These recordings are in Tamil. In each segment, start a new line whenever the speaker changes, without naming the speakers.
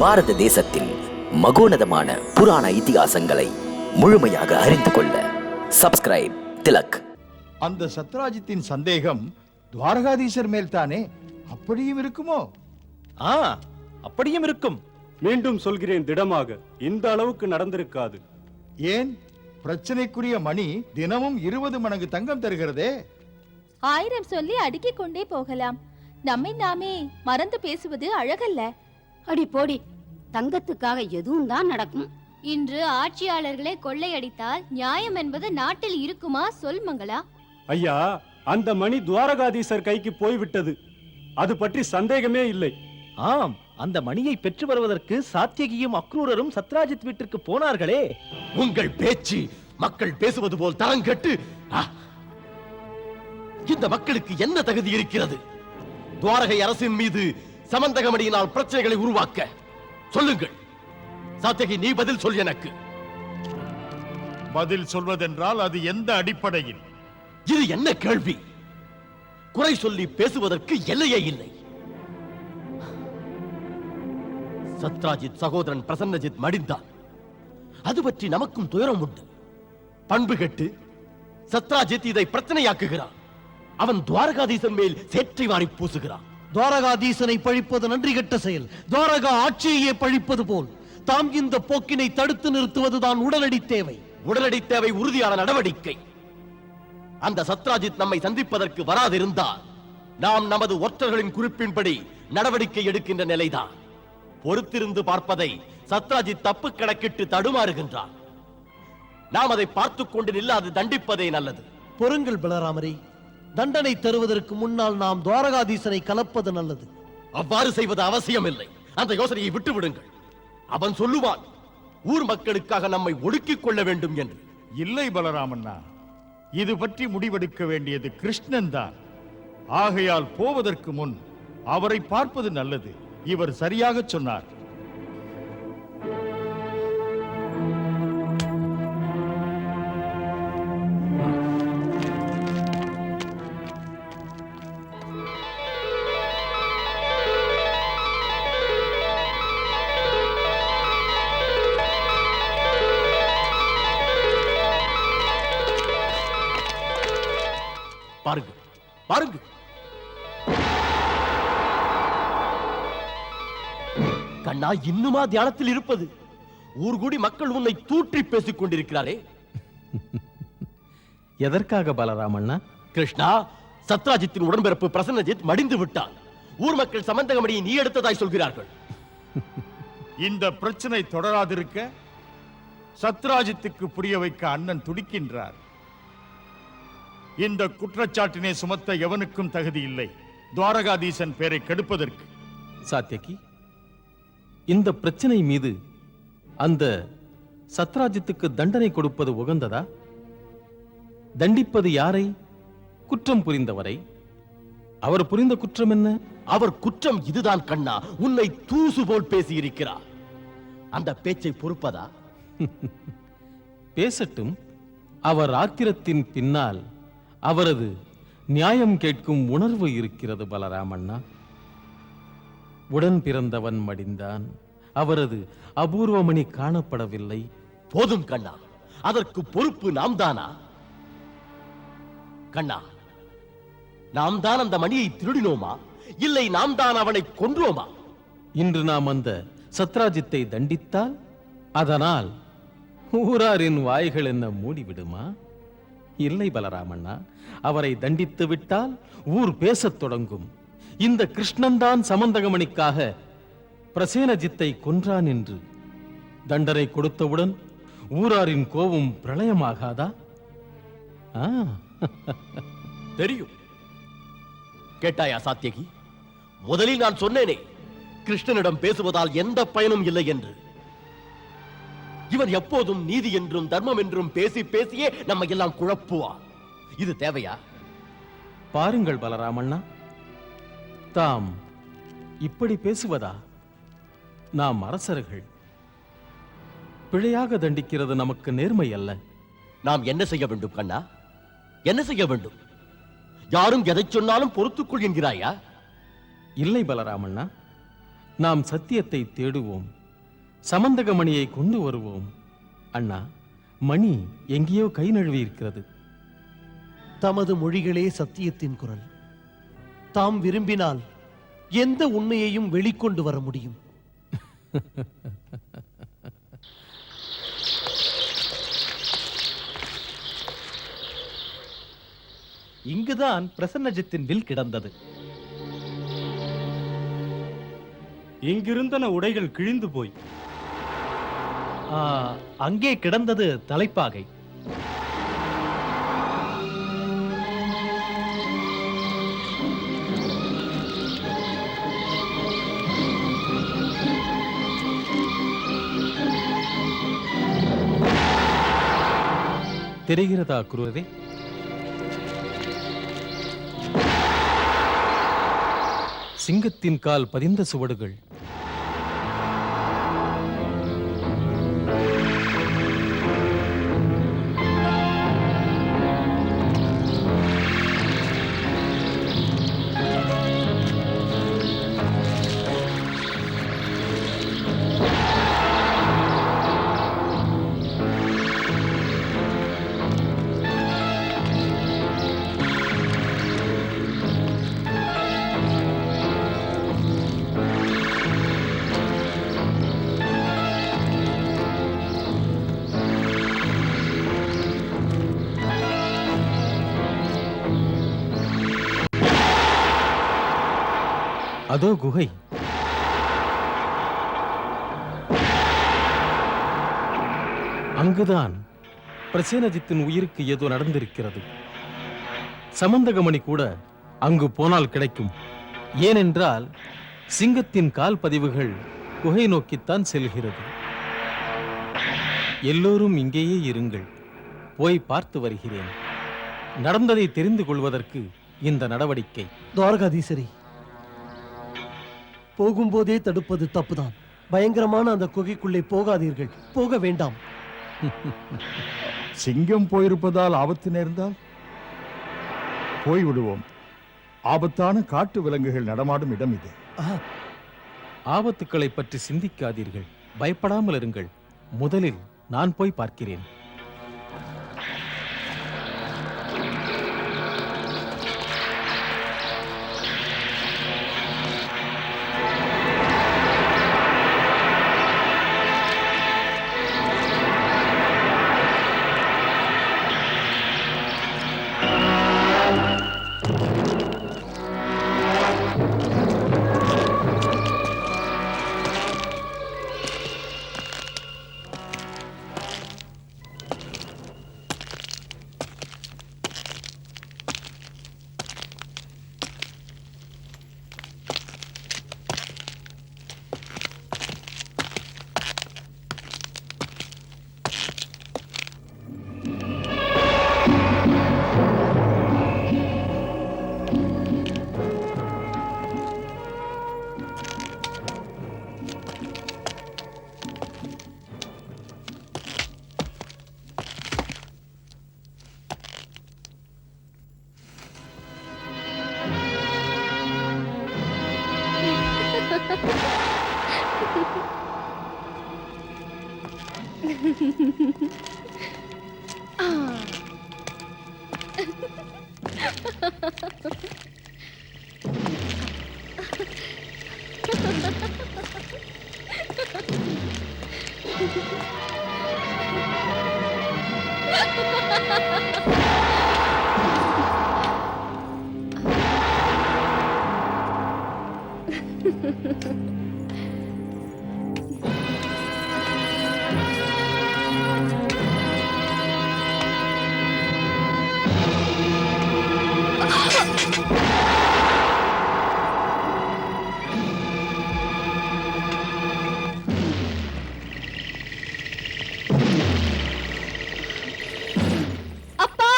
பாரத தேசத்தில் மகோனதமான புராண இதிகாசங்களை முழுமையாக அறிந்து கொள்ள சப்ஸ்கிரைப் திலக்.
அந்த சத்ராஜித்தின் சந்தேகம் துவாரகாதீசர் மேல் தானே? அப்படியும் இருக்குமோ?
அப்படியும் இருக்கும்.
மீண்டும் சொல்கிறேன் திடமாக, இந்த அளவுக்கு நடந்திருக்காது.
ஏன்? பிரச்சனைக்குரிய மணி தினமும் 20 மடங்கு தங்கம் தருகிறதே.
1000 சொல்லி அடுக்கிக் கொண்டே போகலாம். நம்மை நாமே மறந்து பேசுவது அழகல்ல.
அடி போடி, தங்கத்துக்காக எதுவும் தான் நடக்கும்.
இன்று ஆட்சியாளர்களை கொள்ளையடித்தால் நியாயம் என்பது நாட்டில் இருக்குமா? சொல் மங்களா.
ஐயா, அந்த மணி துவாரகாதீசர் கைக்கு போய்விட்டது. அது பற்றி சந்தேகமே இல்லை.
ஆம், அந்த மணியை பெற்று வருவதற்கு சாத்தியகியும் அக்ரூரரும் சத்ராஜித் வீட்டிற்கு போனார்களே.
உங்கள் பேச்சு மக்கள் பேசுவது போல் தரங்கட்டு. இந்த மக்களுக்கு என்ன தகுதி இருக்கிறது துவாரகை அரசின் மீது சமந்தகமடியினால் பிரச்சனைகளை உருவாக்க? சொல்லுங்கள் சாத்தியகி, நீ பதில் சொல் எனக்கு.
பதில் சொல்வதென்றால் அது எந்த அடிப்படையில்?
இது என்ன கேள்வி? குறை சொல்லி பேசுவதற்கு எல்லையே இல்லை. சத்ராஜித் சகோதரன் பிரசன்னஜித் மடிந்தான். அது பற்றி நமக்கும் துயரம் உண்டு. பண்பு கெட்டு சத்ராஜித் இதை பிரச்சனையாக்குகிறான். அவன் துவாரகாதீசன் மேல் சேற்றை வாரி பூசுகிறான்.
துவாரகாதீசனை பழிப்பது நன்றி கெட்ட செயல். துவாரகா ஆட்சியையே பழிப்பது போல் தாம் இந்த போக்கினை தடுத்து நிறுத்துவதுதான் உடனடி தேவை.
உடனடி தேவை உறுதியான நடவடிக்கை. அந்த சத்ராஜித் நம்மை சந்திப்பதற்கு வராதிருந்தால் நாம் நமது ஒற்றர்களின் குறிப்பின்படி நடவடிக்கை எடுக்கின்ற நிலைதான். பொறுத்திருந்து பார்ப்பதை சத்ராஜித் தப்பு கணக்கிட்டு தடுமாறுகின்றான். நாம் அதை பார்த்துக் கொண்டு நில்லாது தண்டிப்பதே நல்லது.
பொறுங்கள் பலராமரே, தண்டனை தருவதற்கு முன்னால் நாம் துவாரகாதீசனை கலப்பது நல்லது.
அவ்வாறு செய்வது அவசியமில்லை. அந்த யோசனையை விட்டு விடுங்கள். அவன் சொல்லுவான் ஊர் மக்களுக்காக நம்மை ஒடுக்கிக் கொள்ள வேண்டும் என்று.
இல்லை பலராமண்ணா, இது பற்றி முடிவெடுக்க வேண்டியது கிருஷ்ணன் தான். ஆகையால் போவதற்கு முன் அவரை பார்ப்பது நல்லது. இவர் சரியாக சொன்னார்.
பாருங்கள், பாருங்கள். கண்ணா, இன்னுமா தியானத்தில் இருப்பது? ஊர்கூடி மக்கள் உன்னை தூற்றி பேசிக் கொண்டிருக்கிறாரே.
எதற்காக பலராமண்ணா?
கிருஷ்ணா, சத்ராஜித்தின் உடன்பிறப்பு பிரசன்னஜித் மடிந்து விட்டான். ஊர் மக்கள் சம்பந்தகமடியை நீ எடுத்ததாய் சொல்கிறார்கள்.
இந்த பிரச்சனை தொடராதிருக்க சத்ராஜித்துக்கு புரிய வைக்க அண்ணன் துடிக்கின்றார். இந்த குற்றச்சாட்டினை சுமத்த எவனுக்கும் தகுதி இல்லை, துவாரகாதீசன் பேரை கெடுப்பதற்கு.
சாத்தியகி, இந்த பிரச்சனை மீது அந்த சத்ராஜித்துக்கு தண்டனை கொடுப்பது உகந்ததா? தண்டிப்பது யாரை? குற்றம் புரிந்தவரை. அவர் புரிந்த குற்றம் என்ன?
அவர் குற்றம் இதுதான் கண்ணா. உன்னை தூசு போல் பேசியிருக்கிறார். அந்த பேச்சை பொறுப்பதா?
பேசட்டும். அவர் ஆத்திரத்தின் பின்னால் அவரது நியாயம் கேட்கும் உணர்வு இருக்கிறது பலராமண்ணா. உடன் பிறந்தவன் மடிந்தான், அவரது அபூர்வமணி காணப்படவில்லை.
போதும் கண்ணா, அதற்கு பொறுப்பு நாம் தானா? கண்ணா, நாம் தான் அந்த மணியை திருடினோமா, இல்லை நாம் தான் அவனை கொன்றோமா?
இன்று நாம் அந்த சத்ராஜித்தை தண்டித்தால் அதனால் ஊராரின் வாய்கள் என்ன மூடிவிடுமா? இல்லை பலராமண்ணா, அவரை தண்டித்து விட்டால் ஊர் பேசத் தொடங்கும். இந்த கிருஷ்ணன்தான் சமந்தகமணிக்காக பிரசேனஜித்தை கொன்றான் என்று தண்டனை கொடுத்தவுடன் ஊராரின் கோபம் பிரளயமாகாதா?
தெரியும். கேட்டாயா சாத்தியகி? முதலில் நான் சொன்னேனே, கிருஷ்ணனிடம் பேசுவதால் எந்த பயனும் இல்லை என்று. இவர் எப்போதும் நீதி என்றும் தர்மம் என்றும் பேசி பேசியே நம்ம எல்லாம் குழப்புவார். இது தேவையா?
பாருங்கள் பலராமண்ணா, தாம் இப்படி பேசுவதா? நாம் அரசர்கள். பிழையாக தண்டிக்கிறது நமக்கு நேர்மை அல்ல.
நாம் என்ன செய்ய வேண்டும் கண்ணா? என்ன செய்ய வேண்டும்? யாரும் எதை சொன்னாலும் பொறுத்துக் கொள் என்கிறாயா?
இல்லை பலராமண்ணா, நாம் சத்தியத்தை தேடுவோம். சமந்தகமணியை கொண்டு வருவோம். அண்ணா, மணி எங்கேயோ கை நழுவி இருக்கிறது.
தமது மொழிகளே சத்தியத்தின் குரல். தாம் விரும்பினால் எந்த உண்மையையும் வெளிக்கொண்டு வர முடியும்.
இங்குதான் பிரசன்னஜித்தின் வில் கிடந்தது.
இங்கிருந்தன உடைகள் கிழிந்து போய்.
அங்கே கிடந்தது தலைப்பாகை.
தெரிகிறதா குருவே? சிங்கத்தின் கால் பதிந்த சுவடுகள். அதோ குகை. அங்குதான் பிரசேனஜித்தின் உயிருக்கு ஏதோ நடந்திருக்கிறது. சமந்தகமணி கூட அங்கு போனால் கிடைக்கும். ஏனென்றால் சிங்கத்தின் கால் பதிவுகள் குகை நோக்கித்தான் செல்கிறது. எல்லோரும் இங்கேயே இருங்கள். போய் பார்த்து வருகிறேன். நடந்ததை தெரிந்து கொள்வதற்கு இந்த நடவடிக்கை.
துவாரகாதீசரே, போகும்போதே தடுப்பது தப்புதான். பயங்கரமான அந்த குகைக்குள்ளே போகாதீர்கள். போக வேண்டாம்.
சிங்கம் போயிருப்பதால் ஆபத்து நேர்ந்தால் போய்விடுவோம். ஆபத்தான காட்டு விலங்குகள் நடமாடும் இடம் இது.
ஆபத்துக்களை பற்றி சிந்திக்காதீர்கள். பயப்படாமல் இருங்கள். முதலில் நான் போய் பார்க்கிறேன்.
அப்பா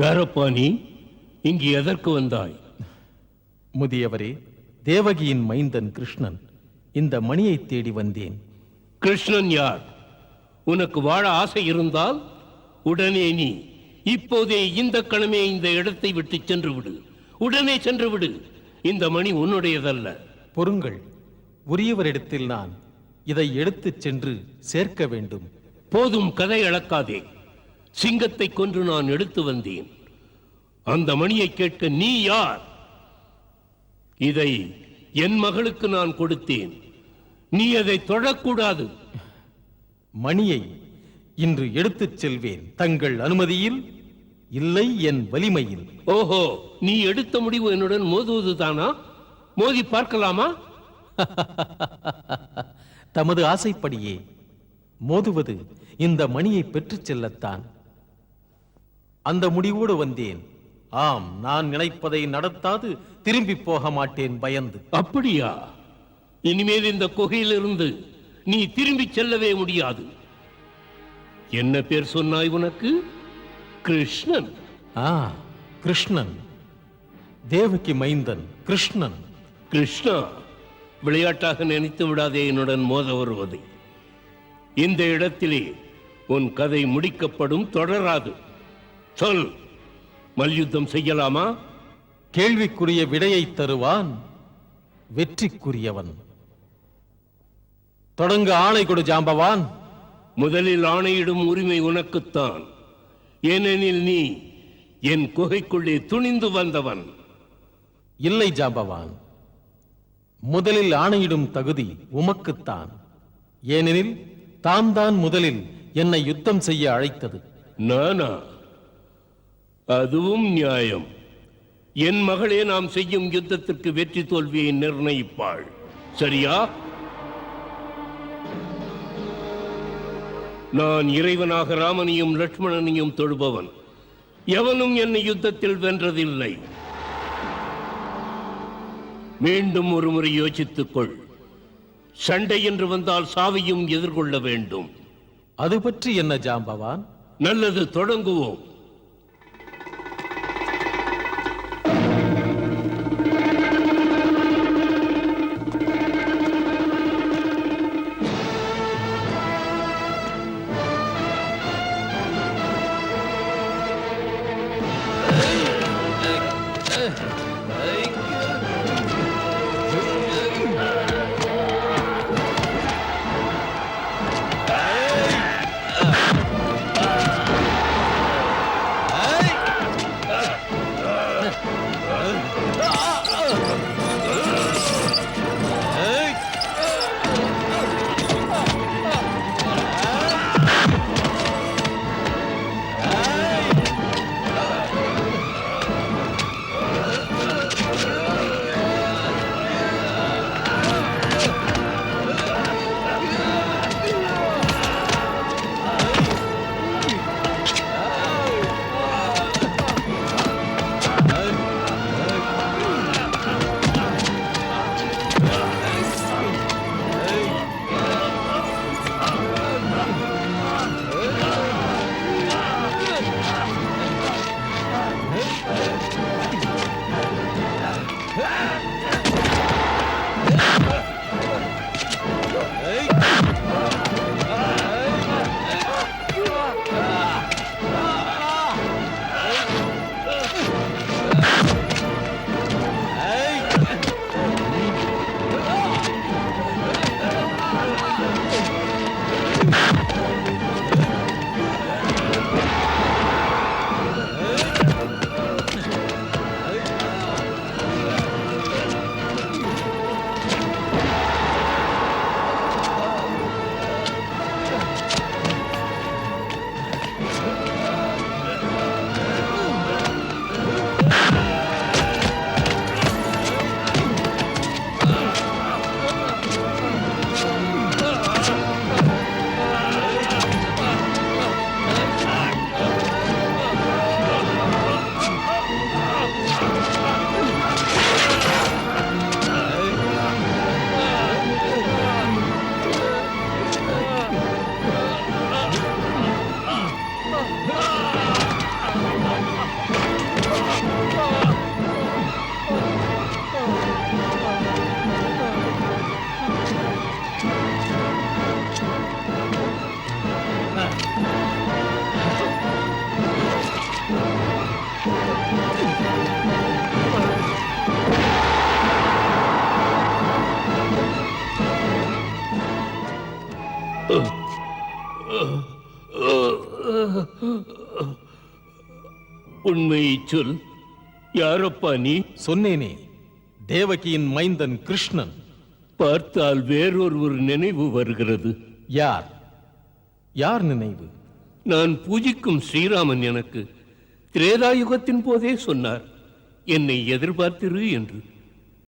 யாரப்பா நீ? இங்கு எதற்கு வந்தாய்?
முதியவரே, தேவகியின் மைந்தன் கிருஷ்ணன். இந்த மணியை தேடி வந்தேன்.
கிருஷ்ணன் யார்? உனக்கு வாழ ஆசை இருந்தால் உடனே நீ இப்போதே இந்த கணமே இந்த இடத்தை விட்டு சென்று விடு. உடனே சென்று விடு. இந்த மணி உன்னுடையதல்ல.
பொறுங்கள், உரியவரிடத்தில் நான் இதை எடுத்துச் சென்று சேர்க்க வேண்டும்.
போதும், கதை அளக்காதே. சிங்கத்தை கொன்று நான் எடுத்து வந்தேன். அந்த மணியை கேட்க நீ யார்? இதை என் மகளுக்கு நான் கொடுத்தேன். நீ அதை தொடக்கூடாது.
மணியை இன்று எடுத்துச் செல்வேன். தங்கள் அனுமதியில், இல்லை என் வலிமையில்.
ஓஹோ, நீ எடுத்த முடிவு என்னுடன் மோதுவது தானா? மோதி பார்க்கலாமா?
தமது ஆசைப்படியே மோதுவது இந்த மணியை பெற்றுச் செல்லத்தான். அந்த முடிவோடு வந்தேன். ஆம், நான் நினைப்பதை நடத்தாது திரும்பி போக மாட்டேன் பயந்து.
அப்படியா? இனிமேல் இந்த குகையிலிருந்து நீ திரும்பி செல்லவே முடியாது. என்ன பேர் சொன்னாய் உனக்கு? கிருஷ்ணன்.
கிருஷ்ணன், தேவகி மைந்தன் கிருஷ்ணன்.
கிருஷ்ணா, விளையாட்டாக நினைத்து விடாதே என்னுடன் மோத வருவதை. இந்த இடத்திலே உன் கதை முடிக்கப்படும், தொடராது. சொல், மல்யுத்தம் செய்யலாமா?
கேள்விக்குரிய விடையை தருவான் வெற்றிக்குரியவன். தொடங்க ஆணை கொடு ஜாம்பவான்.
முதலில் ஆணையிடும் உரிமை உனக்குத்தான். ஏனெனில் நீ என் குகைக்குள்ளே துணிந்து வந்தவன்.
இல்லை ஜாம்பவான், முதலில் ஆணையிடும் தகுதி உமக்குத்தான். ஏனெனில் தான் முதலில் என்னை யுத்தம் செய்ய அழைத்தது.
நானா? அதுவும் நியாயம். என் மகளே நாம் செய்யும் யுத்தத்திற்கு வெற்றி தோல்வியை நிர்ணயிப்பாள். சரியா? நான் இறைவனாக ராமனையும் லட்சுமணனையும் தொழுபவன். எவனும் என்னை யுத்தத்தில் வென்றதில்லை. மீண்டும் ஒரு முறை யோசித்துக் கொள். சண்டை என்று வந்தால் சாவையும் எதிர்கொள்ள வேண்டும்.
அது பற்றி என்ன ஜாம்பவான்?
நல்லது, தொடங்குவோம். உண்மையை சொல். யாரப்பா நீ?
சொன்னேனே, தேவகியின் மைந்தன் கிருஷ்ணன்.
பார்த்தால் வேறொரு நினைவு வருகிறது.
யார் யார் நினைவு?
நான் பூஜிக்கும் ஸ்ரீராமன் எனக்கு திரேதாயுகத்தின் போதே சொன்னார், என்னை எதிர்பார்த்திரு என்று.